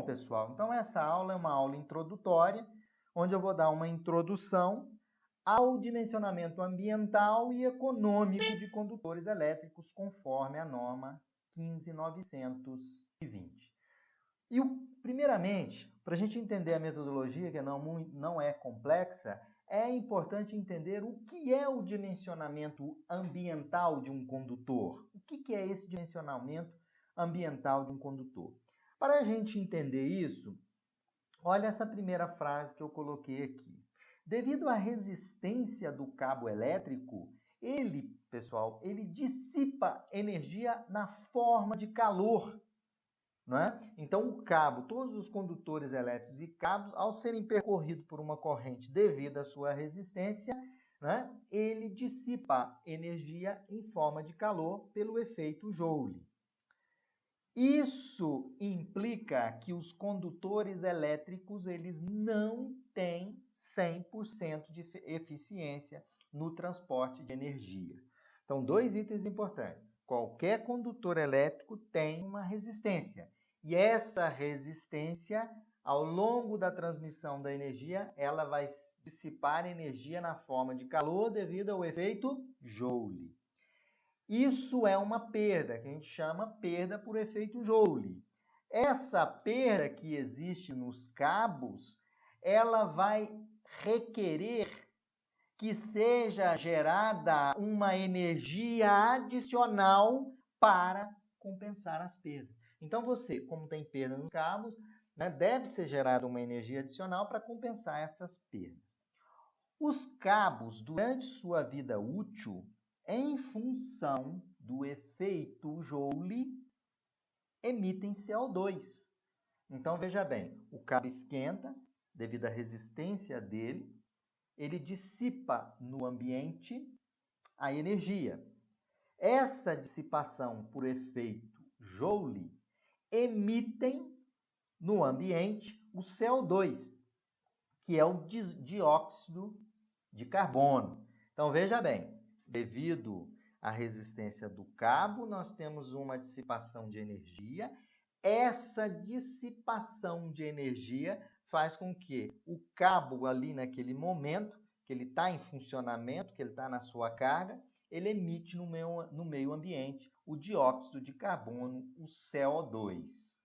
Bom, pessoal, então essa aula é uma aula introdutória, onde eu vou dar uma introdução ao dimensionamento ambiental e econômico de condutores elétricos, conforme a norma 15920. Primeiramente, para a gente entender a metodologia, que não é complexa, é importante entender o que é o dimensionamento ambiental de um condutor. O que é esse dimensionamento ambiental de um condutor? Para a gente entender isso, olha essa primeira frase que eu coloquei aqui. Devido à resistência do cabo elétrico, pessoal, ele dissipa energia na forma de calor. Não é? Então, o cabo, todos os condutores elétricos e cabos, ao serem percorridos por uma corrente devido à sua resistência, né, ele dissipa energia em forma de calor pelo efeito Joule. Isso implica que os condutores elétricos eles não têm 100% de eficiência no transporte de energia. Então, dois itens importantes. Qualquer condutor elétrico tem uma resistência. E essa resistência, ao longo da transmissão da energia, ela vai dissipar energia na forma de calor devido ao efeito Joule. Isso é uma perda, que a gente chama perda por efeito Joule. Essa perda que existe nos cabos, ela vai requerer que seja gerada uma energia adicional para compensar as perdas. Então, você, como tem perda nos cabos, né, deve ser gerada uma energia adicional para compensar essas perdas. Os cabos, durante sua vida útil, em função do efeito Joule, emitem CO2. Então, veja bem, o cabo esquenta devido à resistência dele, ele dissipa no ambiente a energia. Essa dissipação por efeito Joule emitem no ambiente o CO2, que é o dióxido de carbono. Então, veja bem, devido à resistência do cabo, nós temos uma dissipação de energia. Essa dissipação de energia faz com que o cabo ali naquele momento, que ele está em funcionamento, que ele está na sua carga, ele emite no meio ambiente o dióxido de carbono, o CO2.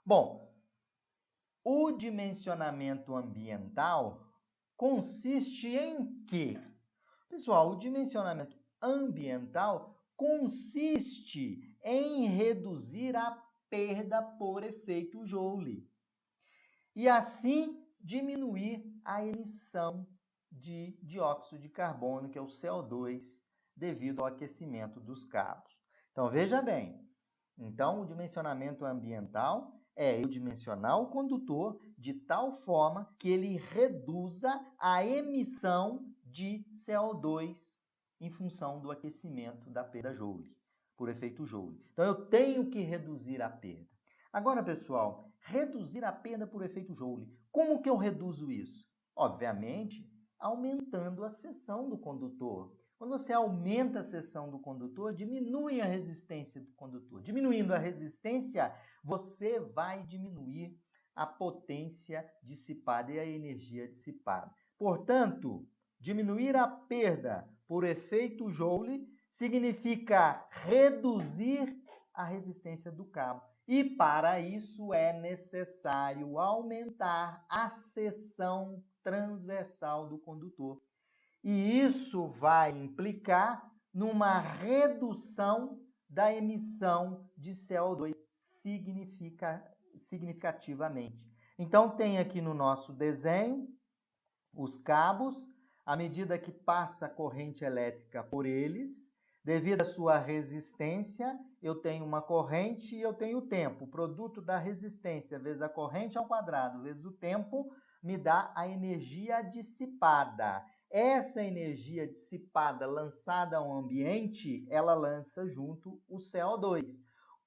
Bom, o dimensionamento ambiental consiste em quê? Pessoal, o dimensionamento ambiental consiste em reduzir a perda por efeito Joule e assim diminuir a emissão de dióxido de carbono, que é o CO2, devido ao aquecimento dos cabos. Então, veja bem, então o dimensionamento ambiental é eu dimensionar o condutor de tal forma que ele reduza a emissão de CO2 em função do aquecimento da perda Joule, por efeito Joule. Então, eu tenho que reduzir a perda. Agora, pessoal, reduzir a perda por efeito Joule. Como que eu reduzo isso? Obviamente, aumentando a seção do condutor. Quando você aumenta a seção do condutor, diminui a resistência do condutor. Diminuindo a resistência, você vai diminuir a potência dissipada e a energia dissipada. Portanto, diminuir a perda por efeito Joule significa reduzir a resistência do cabo. E para isso é necessário aumentar a seção transversal do condutor. E isso vai implicar numa redução da emissão de CO2 significativamente. Então, tem aqui no nosso desenho os cabos, à medida que passa a corrente elétrica por eles, devido à sua resistência, eu tenho uma corrente e eu tenho o tempo. O produto da resistência vezes a corrente ao quadrado vezes o tempo me dá a energia dissipada. Essa energia dissipada lançada ao ambiente, ela lança junto o CO2.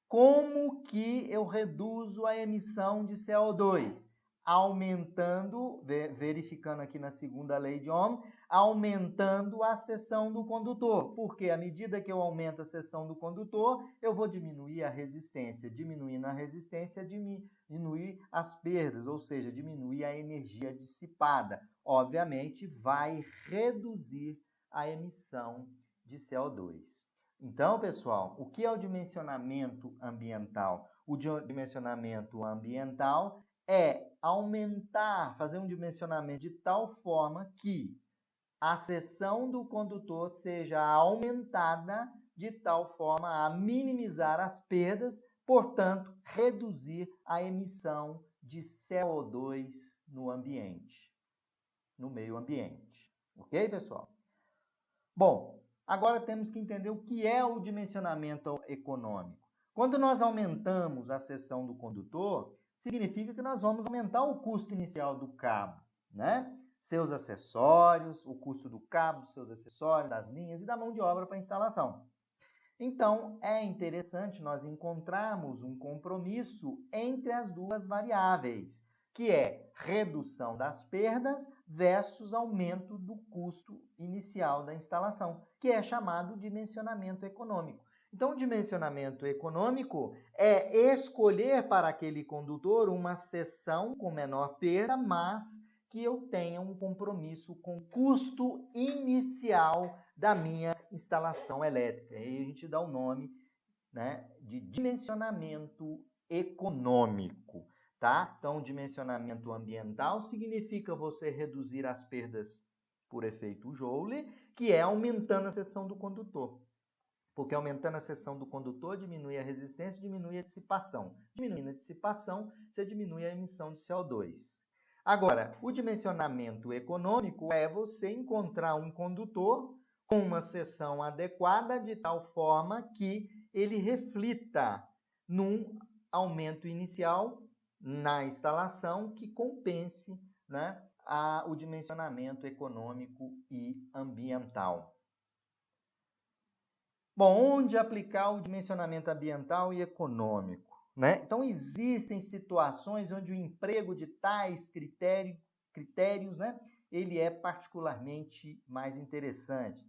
Como que eu reduzo a emissão de CO2? aumentando, verificando aqui na segunda lei de Ohm, aumentando a seção do condutor. Porque à medida que eu aumento a seção do condutor, eu vou diminuir a resistência. Diminuindo a resistência, diminuir as perdas, ou seja, diminuir a energia dissipada. Obviamente, vai reduzir a emissão de CO2. Então, pessoal, o que é o dimensionamento ambiental? O dimensionamento ambiental é aumentar, fazer um dimensionamento de tal forma que a seção do condutor seja aumentada de tal forma a minimizar as perdas, portanto, reduzir a emissão de CO2 no ambiente, no meio ambiente. Ok, pessoal? Bom, agora temos que entender o que é o dimensionamento econômico. Quando nós aumentamos a seção do condutor, significa que nós vamos aumentar o custo inicial do cabo, né? Seus acessórios, o custo do cabo, dos seus acessórios, das linhas e da mão de obra para a instalação. Então, é interessante nós encontrarmos um compromisso entre as duas variáveis, que é redução das perdas versus aumento do custo inicial da instalação, que é chamado dimensionamento econômico. Então, o dimensionamento econômico é escolher para aquele condutor uma seção com menor perda, mas que eu tenha um compromisso com o custo inicial da minha instalação elétrica. E aí a gente dá o nome, né, de dimensionamento econômico. Tá? Então, dimensionamento ambiental significa você reduzir as perdas por efeito Joule, que é aumentando a seção do condutor. Porque aumentando a seção do condutor, diminui a resistência, diminui a dissipação. Diminuindo a dissipação, você diminui a emissão de CO2. Agora, o dimensionamento econômico é você encontrar um condutor com uma seção adequada de tal forma que ele reflita num aumento inicial na instalação que compense, né, o dimensionamento econômico e ambiental. Bom, onde aplicar o dimensionamento ambiental e econômico? Né? Então, existem situações onde o emprego de tais critérios, né, ele é particularmente mais interessante.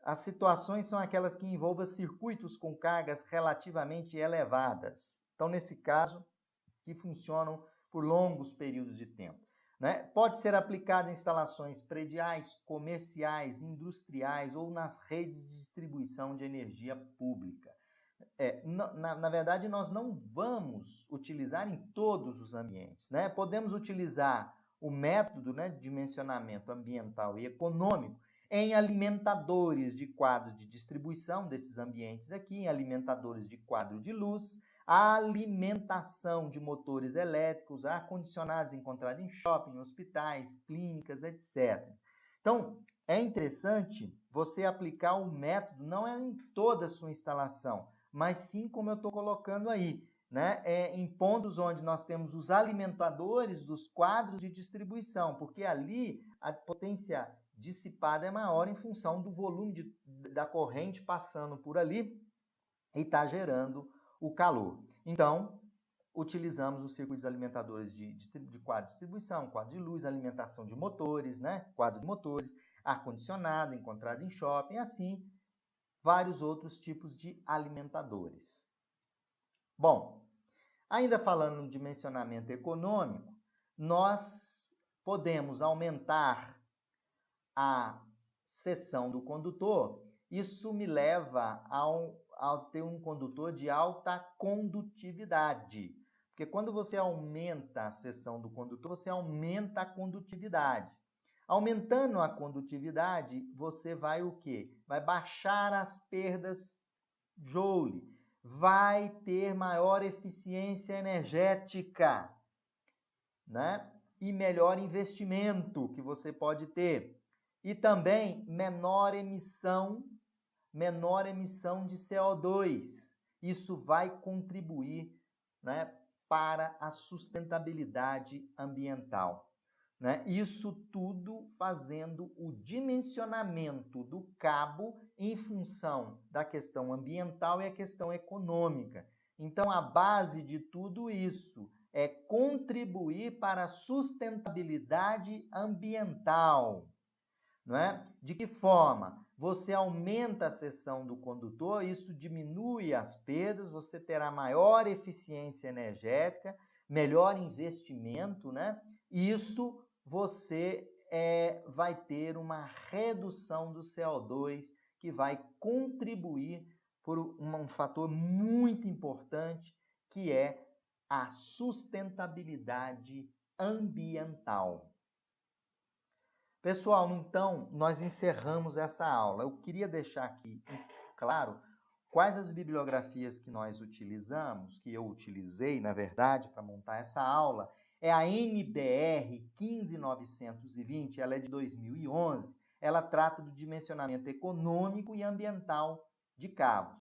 As situações são aquelas que envolvam circuitos com cargas relativamente elevadas. Então, nesse caso, que funcionam por longos períodos de tempo. Né? Pode ser aplicado em instalações prediais, comerciais, industriais ou nas redes de distribuição de energia pública. Na verdade, nós não vamos utilizar em todos os ambientes. Né? Podemos utilizar o método, né, de dimensionamento ambiental e econômico em alimentadores de quadro de distribuição desses ambientes aqui, em alimentadores de quadro de luz, a alimentação de motores elétricos, ar-condicionados encontrados em shopping, hospitais, clínicas, etc. Então, é interessante você aplicar o método, não é em toda a sua instalação, mas sim como eu estou colocando aí, né? Em pontos onde nós temos os alimentadores dos quadros de distribuição, porque ali a potência dissipada é maior em função do volume da corrente passando por ali e está gerando o calor. Então, utilizamos os circuitos alimentadores de quadro de distribuição, quadro de luz, alimentação de motores, né? Quadro de motores, ar-condicionado encontrado em shopping, assim, vários outros tipos de alimentadores. Bom, ainda falando no dimensionamento econômico, nós podemos aumentar a seção do condutor. Isso me leva a ter um condutor de alta condutividade. Porque quando você aumenta a seção do condutor, você aumenta a condutividade. Aumentando a condutividade, você vai o quê? Vai baixar as perdas Joule. Vai ter maior eficiência energética, né? E melhor investimento que você pode ter. E também menor emissão de CO2. Isso vai contribuir, né, para a sustentabilidade ambiental. Né? Isso tudo fazendo o dimensionamento do cabo em função da questão ambiental e a questão econômica. Então, a base de tudo isso é contribuir para a sustentabilidade ambiental. Não é? De que forma? Você aumenta a seção do condutor, isso diminui as perdas, você terá maior eficiência energética, melhor investimento, né? Isso você vai ter uma redução do CO2 que vai contribuir por um fator muito importante, que é a sustentabilidade ambiental. Pessoal, então, nós encerramos essa aula. Eu queria deixar aqui claro quais as bibliografias que nós utilizamos, que eu utilizei, na verdade, para montar essa aula. É a NBR 15920, ela é de 2011. Ela trata do dimensionamento econômico e ambiental de cabos.